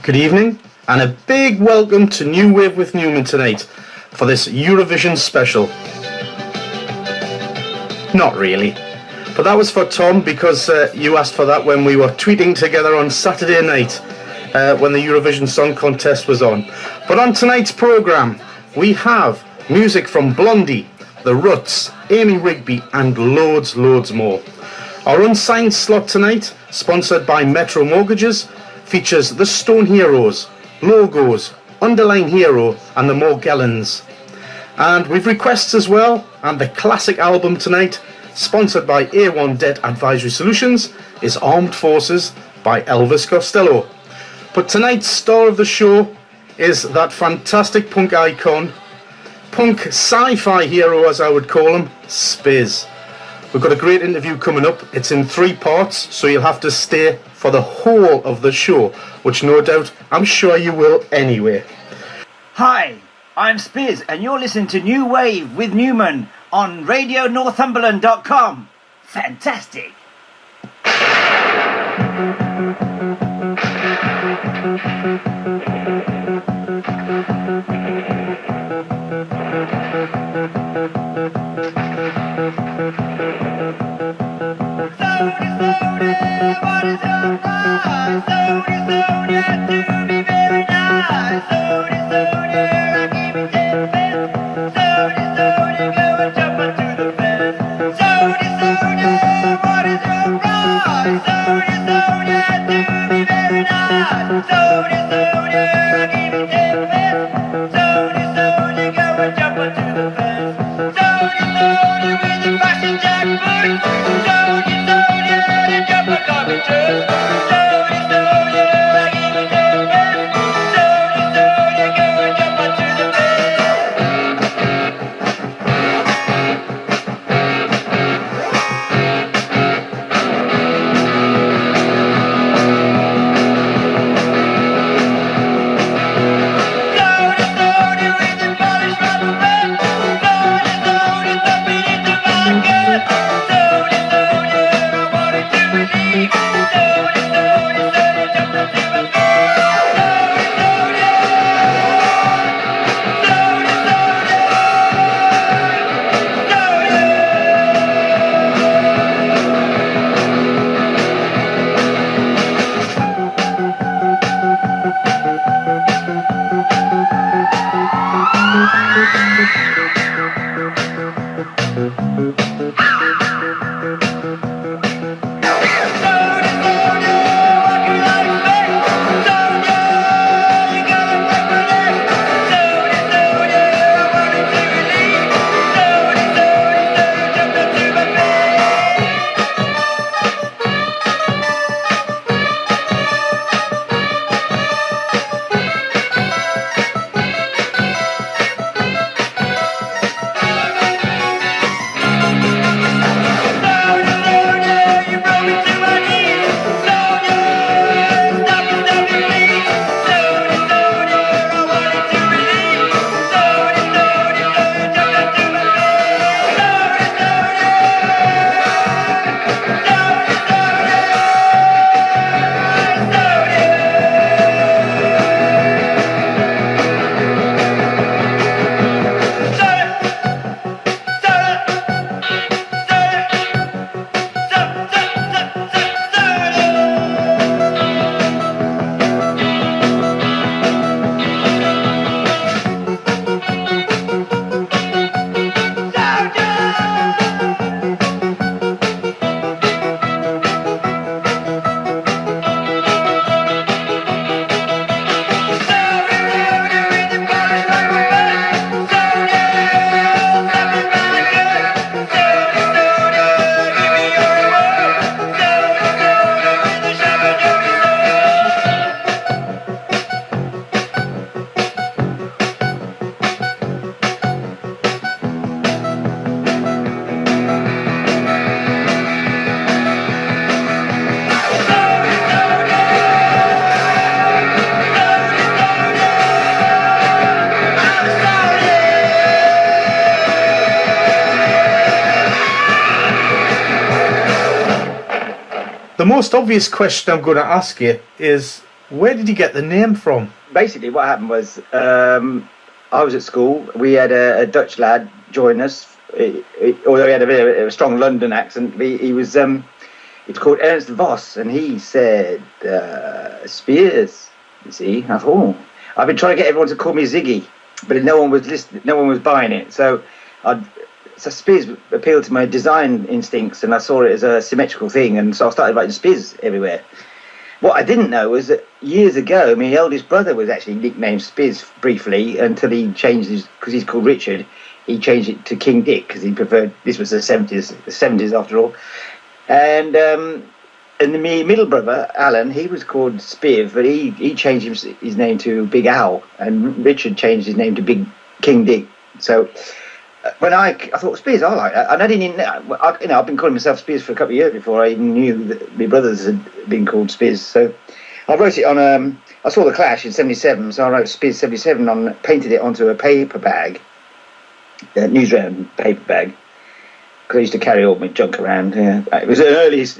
Good evening, and a big welcome to New Wave with Newman tonight for this Eurovision special. Not really, but that was for Tom because you asked for that when we were tweeting together on Saturday night when the Eurovision Song Contest was on. But on tonight's programme, we have music from Blondie, The Ruts, Amy Rigby, and loads more. Our unsigned slot tonight, sponsored by Metro Mortgages, features The Stone Heroes, Logos, Underline Hero, and the Morgellons. And we've requests as well, and the classic album tonight, sponsored by A1 Debt Advisory Solutions, is Armed Forces by Elvis Costello. But tonight's star of the show is that fantastic punk icon, punk sci-fi hero as I would call him, Spizz. We've got a great interview coming up. It's in 3 parts, so you'll have to stay for the whole of the show, which no doubt I'm sure you will anyway. Hi, I'm Spizz, and you're listening to New Wave with Newman on RadioNorthumberland.com. Fantastic! What is your price? So The most obvious question I'm going to ask you is, where did you get the name from? Basically, what happened was I was at school. We had a Dutch lad join us. Although he had a bit of a strong London accent, he was it's called Ernst Voss, and he said Spizz. You see, I thought, oh, I've been trying to get everyone to call me Ziggy, but no one was listening. No one was buying it. So Spizz appealed to my design instincts, and I saw it as a symmetrical thing, and so I started writing Spizz everywhere. What I didn't know was that years ago, my eldest brother was actually nicknamed Spizz briefly until he changed his, because he's called Richard, he changed it to King Dick because he preferred, this was the 70s after all. And my middle brother, Alan, he was called Spiv, but he changed his name to Big Al, and Richard changed his name to Big King Dick. So when I thought Spizz, I like that, and I didn't even I've been calling myself Spizz for a couple of years before I even knew that my brothers had been called Spizz. So I wrote it on I saw the Clash in '77, so I wrote Spizz '77 painted it onto a paper bag, a newsround paper bag, because I used to carry all my junk around. Yeah. It was an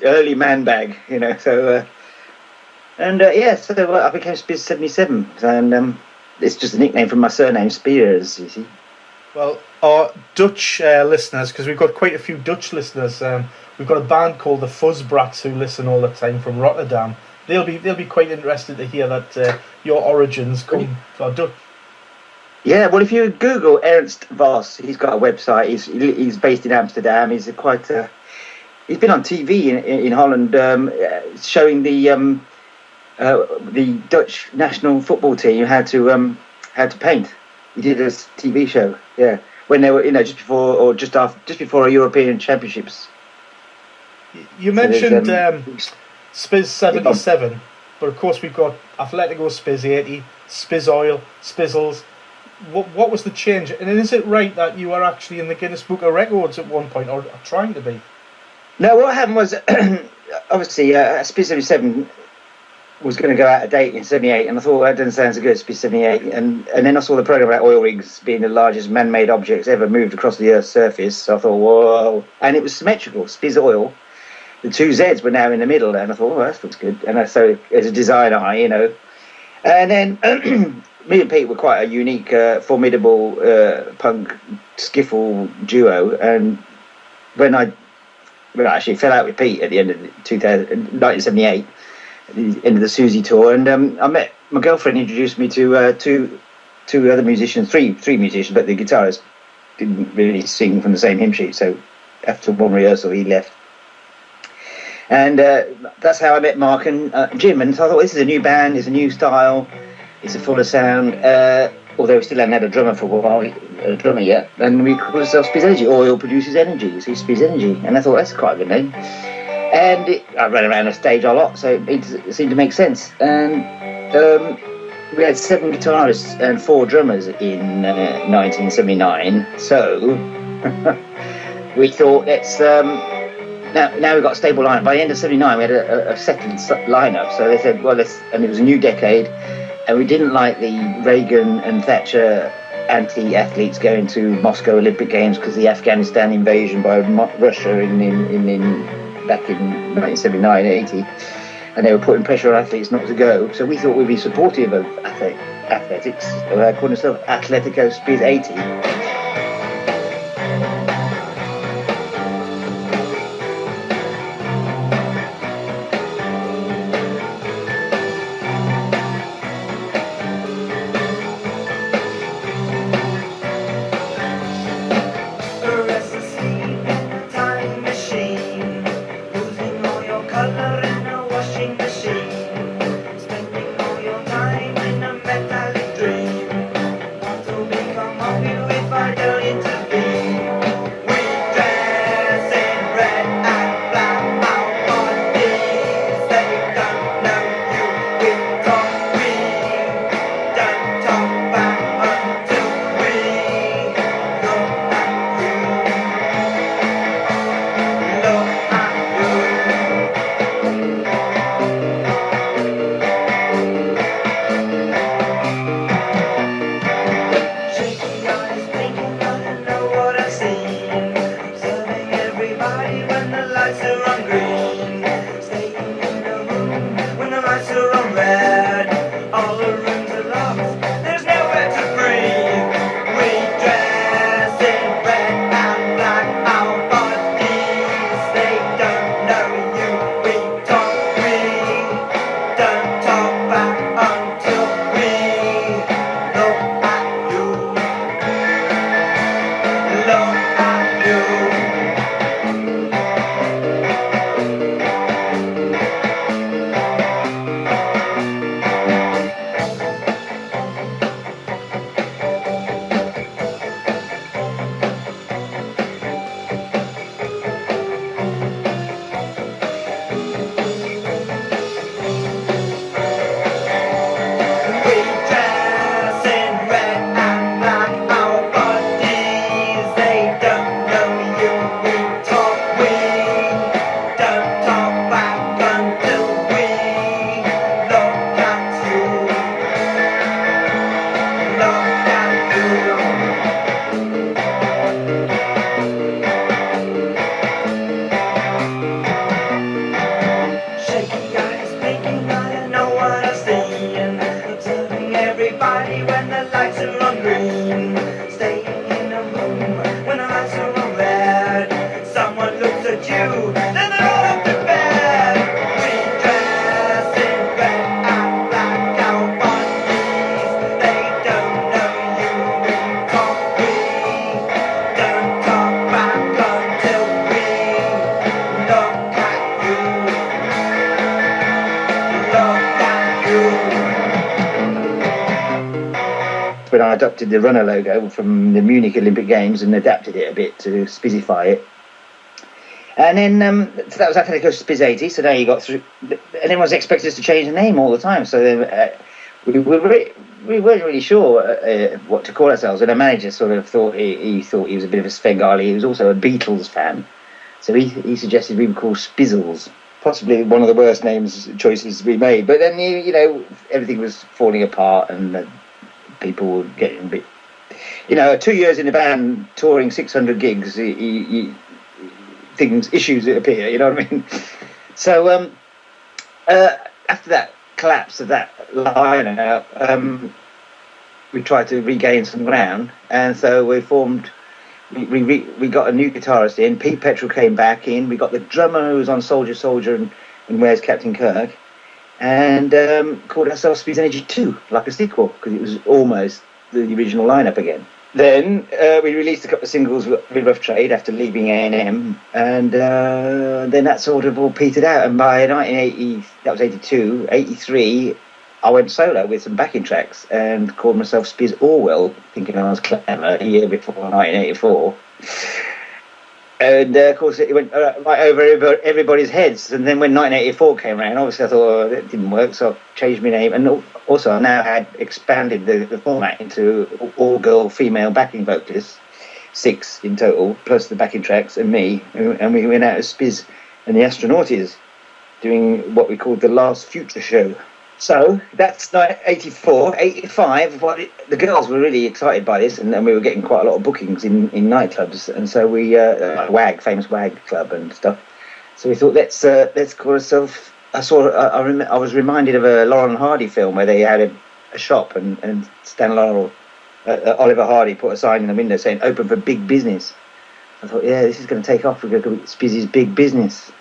early man bag, you know. So so I became Spizz '77, and it's just a nickname from my surname, Spears. You see. Well, our Dutch listeners, because we've got quite a few Dutch listeners, we've got a band called the Fuzzbrats who listen all the time from Rotterdam. They'll be quite interested to hear that your origins come from Dutch. Yeah, well, if you Google Ernst Voss, he's got a website. He's based in Amsterdam. He's he's been on TV in Holland, showing the Dutch national football team how to paint. He did a TV show, yeah, when they were, just before a European Championships. You mentioned Spizz 77, but of course we've got Atletico Spizz 80, Spizz Oil, Spizzles. What was the change? And is it right that you were actually in the Guinness Book of Records at one point, or trying to be? No, what happened was, obviously, Spizz 77 was going to go out of date in '78, and I thought, that doesn't sound so good, Spizz 78. And then I saw the program about oil rigs being the largest man-made objects ever moved across the Earth's surface. So I thought, whoa. And it was symmetrical, Spizz Oil. The two Zs were now in the middle, and I thought, oh, that looks good. And so, as a design eye, And then me and Pete were quite a unique, formidable punk skiffle duo. And when I actually fell out with Pete at the end of 1978, at the end of the Susie tour, and I met my girlfriend introduced me to two other musicians, three musicians, but the guitarist didn't really sing from the same hymn sheet, so after one rehearsal he left. And that's how I met Mark and Jim, and so I thought, this is a new band, it's a new style, it's a fuller sound, although we still hadn't had a drummer for a drummer yet, and we called ourselves Spizz Energi. Oil produces energy, you see, Spizz Energi, and I thought, that's quite a good name. And I ran around the stage a lot, so it seemed to make sense. And we had 7 guitarists and 4 drummers in 1979. So we thought, let's now we've got a stable lineup. By the end of '79, we had a second lineup. So they said, well, and it was a new decade, and we didn't like the Reagan and Thatcher anti-athletes going to Moscow Olympic Games because the Afghanistan invasion by Russia back in 1979, 80, and they were putting pressure on athletes not to go. So we thought we'd be supportive of athletics. Calling ourselves Atletico Spizz 80. With I adopted the runner logo from the Munich Olympic Games and adapted it a bit to Spizzify it. And then so that was after they go to Spizz 80. So now you got through, and everyone's expected us to change the name all the time. So then, we weren't really sure what to call ourselves. And the manager sort of thought he thought he was a bit of a Svengali. He was also a Beatles fan, so he suggested we were called Spizzles. Possibly one of the worst names choices we made. But then you know everything was falling apart, and people were getting a bit. 2 years in the band, touring 600 gigs. Issues appear, you know what I mean? So after that collapse of that lineup, we tried to regain some ground, and so we formed. We got a new guitarist in. Pete Petrel came back in. We got the drummer who was on Soldier Soldier and Where's Captain Kirk, and called ourselves Spizz Energi 2, like a sequel, because it was almost the original lineup again. Then we released a couple of singles with Rough Trade after leaving A&M, and then that sort of all petered out. And by 1980, that was 82, 83, I went solo with some backing tracks and called myself Spizz Orwell, thinking I was clever, a year before 1984. And of course, it went right over everybody's heads. And then when 1984 came around, obviously I thought, that didn't work, so I changed my name. And also, I now had expanded the format into all-girl female backing vocalists, 6 in total, plus the backing tracks and me. And we went out as Spizz and the Astronauts, doing what we called the Last Future Show. So that's 84, 85. The girls were really excited by this, and we were getting quite a lot of bookings in nightclubs, and so we WAG, famous WAG club and stuff. So we thought let's call ourselves. I was reminded of a Laurel and Hardy film where they had a shop, and Stan Laurel, Oliver Hardy put a sign in the window saying "Open for big business." I thought, yeah, this is going to take off. We're going to Spizz's Big Business.